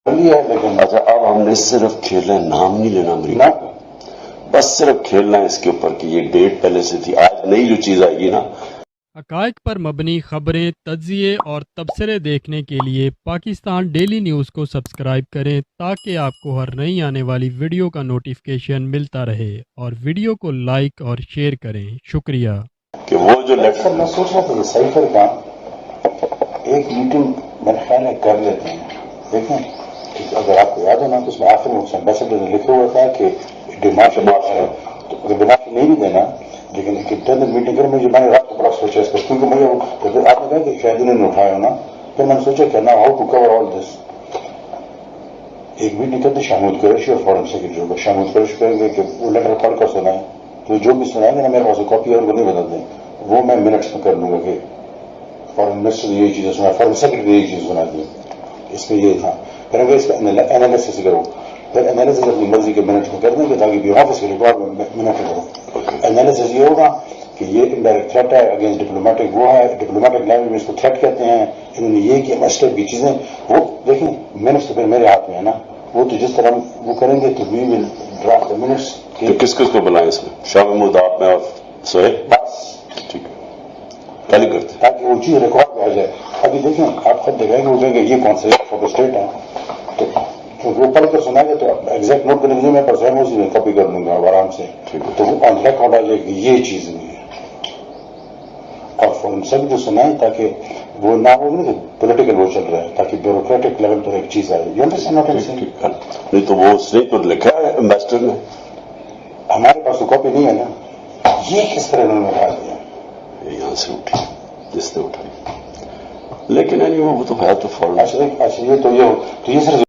ہے لیکن اچھا اب ہم نے صرف کھیلنا ہے، نام نہیں لینا امریکہ، بس صرف کھیلنا ہے اس کے اوپر کہ یہ ڈیٹ پہلے سے تھی، آج نئی جو چیز آئی ہے نا۔ حقائق پر مبنی خبریں، تجزیے اور تبصرے دیکھنے کے لیے پاکستان ڈیلی نیوز کو سبسکرائب کریں تاکہ آپ کو ہر نئی آنے والی ویڈیو کا نوٹیفیکیشن ملتا رہے، اور ویڈیو کو لائک اور شیئر کریں۔ شکریہ۔ کہ وہ جو سر میں سوچ رہا تھا کہ سائفر کا ایک میٹنگ میرے خیال ہے کر لیتے ہیں۔ دیکھیں اگر آپ کو یاد ہونا تو اس میں آخر میں ایمبیسڈر نے لکھا ہوا تھا کہ ڈیمانڈ ہے، تو اگر ڈیمانڈ نہیں بھی دینا لیکن ایک انٹرنل میٹنگ کریں، مجھے میں نے رات کو بڑا سوچا اس پر، کیونکہ مجھے آپ نے کہا کہ شاید انہوں نے اٹھایا ہونا، پھر میں نے سوچا کہ نا ہاؤ ٹو کور آل دس۔ ایک میٹنگ کرتے شامود قریشی اور فارن سیکرٹری کو، شامود قریشی کہیں گے کہ وہ لیٹر پڑھ کر سنائیں، تو جو بھی سنائیں گے نا میرے پاس کاپی اور وہ نہیں بدل دیں، وہ میں منٹس میں کر دوں گا کہ فارن منسٹر نے یہی چیزیں سنا، فارن سیکرٹری نے یہی چیز سنا دی، اس میں یہ تھا، پھر اگر اس کا انالیسس کرو، پھر انالیسس اپنی مرضی کے منٹ میں کر دیں گے تاکہ بھی آفس کے ریکارڈ میں منٹ کرو۔ انالیسس یہ ہوگا کہ یہ انڈائریکٹ تھریٹ ہے اگینسٹ ڈپلومیٹک، وہ ہے ڈپلومیٹک لینگویج میں اس کو تھریٹ کہتے ہیں، انہوں نے یہ کیا مسٹر کی چیزیں، وہ دیکھیں منٹس تو پھر میرے ہاتھ میں ہے نا، وہ تو جس طرح وہ کریں گے تو وی ول ڈرافٹ منٹس۔ تو کس کس کو بلائیں اس میں؟ شاہ محمود، آپ میں اور سہیل؟ بس ٹھیک ہے، کل ہی کرتے ہیں تاکہ وہ چیز ریکارڈ میں آ جائے۔ ابھی دیکھیں آپ خود دیکھیں گے وہ کہیں گے یہ کون سے اسٹیٹ ہے، تو وہ پڑھ کر سنا گے تو ایگزیکٹ نوٹ کریں گے، میں پر سہم اسی میں کاپی کر دوں گا آرام سے، تو وہ آن ریکارڈ آ جائے گی یہ چیز نہیں ہے، اور فارن سیکرٹری سنائیں تاکہ وہ نہ ہو کہ پولیٹیکل وہ چل رہا ہے، تاکہ بیوروکریٹک لیول پر ایک چیز آئے۔ You understand what I am saying? نہیں تو وہ اس نے تو لکھا ہے امبیسڈر نے، ہمارے پاس تو کاپی نہیں ہے نا، یہ کس طرح انہوں نے اٹھا دیا؟ یہاں سے اٹھی جس نے اٹھائی، لیکن وہ تو ہے تو فارن۔ اچھا یہ تو یہ صرف